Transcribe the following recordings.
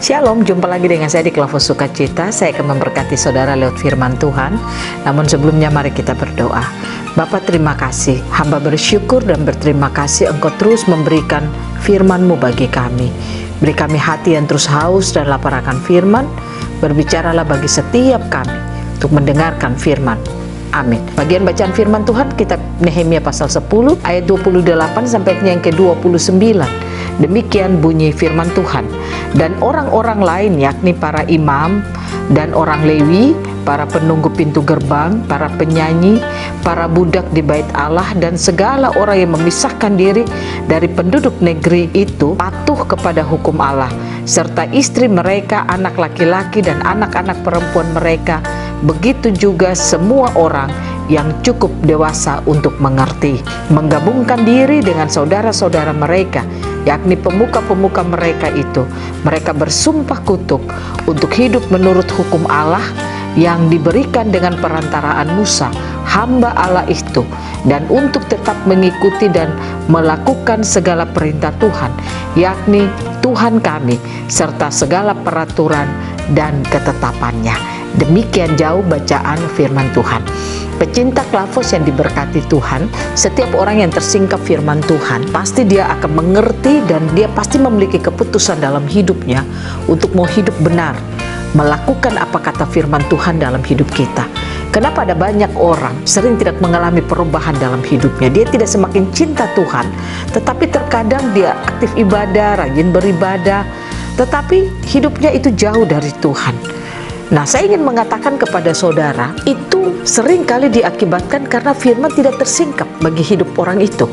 Shalom, jumpa lagi dengan saya di Kelompok Sukacita. Saya akan memberkati saudara lewat firman Tuhan. Namun sebelumnya mari kita berdoa. Bapa, terima kasih. Hamba bersyukur dan berterima kasih Engkau terus memberikan firman-Mu bagi kami. Beri kami hati yang terus haus dan lapar akan firman. Berbicaralah bagi setiap kami untuk mendengarkan firman. Amin. Bagian bacaan firman Tuhan kitab Nehemia pasal 10 ayat 28 sampai yang ke-29. Demikian bunyi firman Tuhan. Dan orang-orang lain yakni para imam dan orang Lewi, para penunggu pintu gerbang, para penyanyi, para budak di bait Allah, dan segala orang yang memisahkan diri dari penduduk negeri itu patuh kepada hukum Allah, serta istri mereka, anak laki-laki dan anak-anak perempuan mereka, begitu juga semua orang yang cukup dewasa untuk mengerti, menggabungkan diri dengan saudara-saudara mereka, yakni pemuka-pemuka mereka itu. Mereka bersumpah kutuk untuk hidup menurut hukum Allah yang diberikan dengan perantaraan Musa, hamba Allah itu, dan untuk tetap mengikuti dan melakukan segala perintah Tuhan, yakni Tuhan kami, serta segala peraturan dan ketetapannya. Demikian jauh bacaan firman Tuhan. Pecinta Klafos yang diberkati Tuhan, setiap orang yang tersingkap firman Tuhan, pasti dia akan mengerti dan dia pasti memiliki keputusan dalam hidupnya untuk mau hidup benar, melakukan apa kata firman Tuhan dalam hidup kita. Kenapa ada banyak orang sering tidak mengalami perubahan dalam hidupnya? Dia tidak semakin cinta Tuhan, tetapi terkadang dia aktif ibadah, rajin beribadah, tetapi hidupnya itu jauh dari Tuhan. Nah, saya ingin mengatakan kepada saudara, itu sering kali diakibatkan karena firman tidak tersingkap bagi hidup orang itu.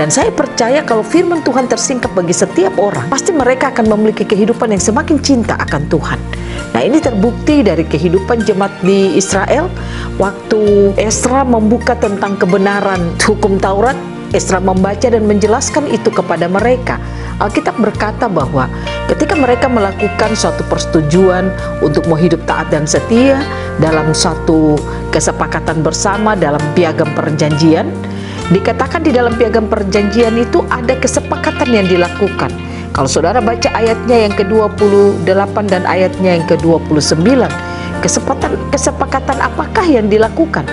Dan saya percaya kalau firman Tuhan tersingkap bagi setiap orang, pasti mereka akan memiliki kehidupan yang semakin cinta akan Tuhan. Nah, ini terbukti dari kehidupan jemaat di Israel. Waktu Esra membuka tentang kebenaran hukum Taurat, Esra membaca dan menjelaskan itu kepada mereka. Alkitab berkata bahwa ketika mereka melakukan suatu persetujuan untuk mau hidup taat dan setia dalam suatu kesepakatan bersama dalam piagam perjanjian, dikatakan di dalam piagam perjanjian itu ada kesepakatan yang dilakukan. Kalau saudara baca ayatnya yang ke-28 dan ayatnya yang ke-29, kesepakatan apakah yang dilakukan?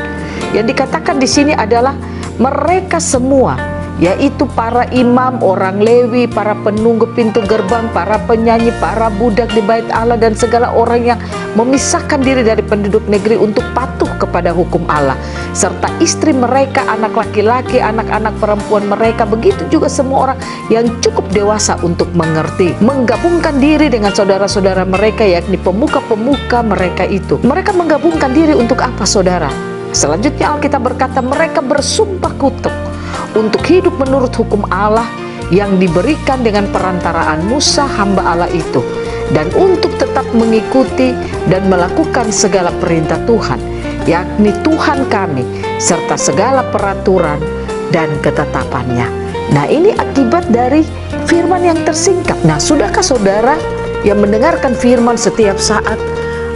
Yang dikatakan di sini adalah mereka semua, yaitu para imam, orang Lewi, para penunggu pintu gerbang, para penyanyi, para budak di bait Allah, dan segala orang yang memisahkan diri dari penduduk negeri untuk patuh kepada hukum Allah, serta istri mereka, anak laki-laki, anak-anak perempuan mereka, begitu juga semua orang yang cukup dewasa untuk mengerti, menggabungkan diri dengan saudara-saudara mereka, yakni pemuka-pemuka mereka itu. Mereka menggabungkan diri untuk apa, saudara? Selanjutnya Alkitab berkata mereka bersumpah kutuk untuk hidup menurut hukum Allah yang diberikan dengan perantaraan Musa hamba Allah itu, dan untuk tetap mengikuti dan melakukan segala perintah Tuhan, yakni Tuhan kami, serta segala peraturan dan ketetapannya. Nah, ini akibat dari firman yang tersingkap. Nah, sudahkah saudara yang mendengarkan firman setiap saat?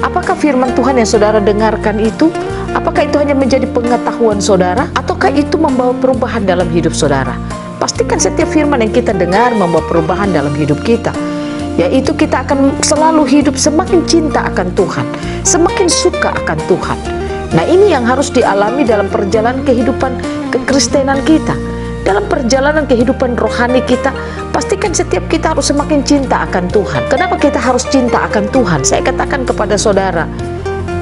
Apakah firman Tuhan yang saudara dengarkan itu, apakah itu hanya menjadi pengetahuan saudara, ataukah itu membawa perubahan dalam hidup saudara? Pastikan setiap firman yang kita dengar membawa perubahan dalam hidup kita, yaitu kita akan selalu hidup semakin cinta akan Tuhan, semakin suka akan Tuhan. Nah, ini yang harus dialami dalam perjalanan kehidupan kekristenan kita. Dalam perjalanan kehidupan rohani kita, pastikan setiap kita harus semakin cinta akan Tuhan. Kenapa kita harus cinta akan Tuhan? Saya katakan kepada saudara,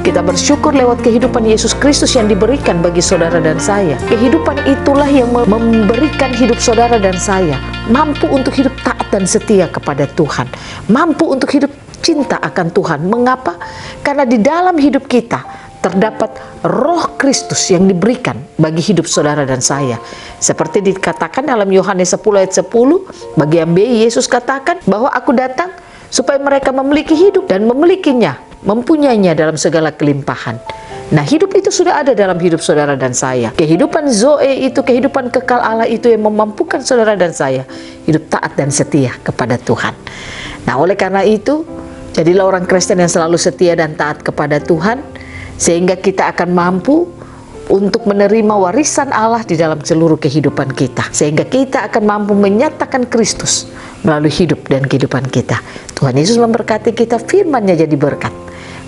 kita bersyukur lewat kehidupan Yesus Kristus yang diberikan bagi saudara dan saya. Kehidupan itulah yang memberikan hidup saudara dan saya mampu untuk hidup taat dan setia kepada Tuhan, mampu untuk hidup cinta akan Tuhan. Mengapa? Karena di dalam hidup kita terdapat Roh Kristus yang diberikan bagi hidup saudara dan saya. Seperti dikatakan dalam Yohanes 10 ayat 10, bagian B, Yesus katakan bahwa aku datang supaya mereka memiliki hidup dan memilikinya, mempunyainya dalam segala kelimpahan. Nah, hidup itu sudah ada dalam hidup saudara dan saya. Kehidupan Zoe itu, kehidupan kekal Allah itu yang memampukan saudara dan saya hidup taat dan setia kepada Tuhan. Nah, oleh karena itu, jadilah orang Kristen yang selalu setia dan taat kepada Tuhan, sehingga kita akan mampu untuk menerima warisan Allah di dalam seluruh kehidupan kita, sehingga kita akan mampu menyatakan Kristus melalui hidup dan kehidupan kita. Tuhan Yesus memberkati kita, firman-Nya jadi berkat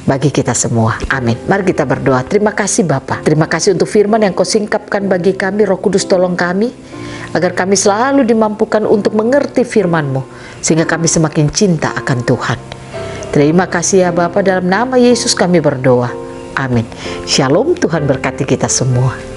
bagi kita semua. Amin. Mari kita berdoa. Terima kasih Bapa. Terima kasih untuk firman yang Kau singkapkan bagi kami. Roh Kudus tolong kami, agar kami selalu dimampukan untuk mengerti firman-Mu, sehingga kami semakin cinta akan Tuhan. Terima kasih ya Bapa, dalam nama Yesus kami berdoa. Amin. Shalom, Tuhan berkati kita semua.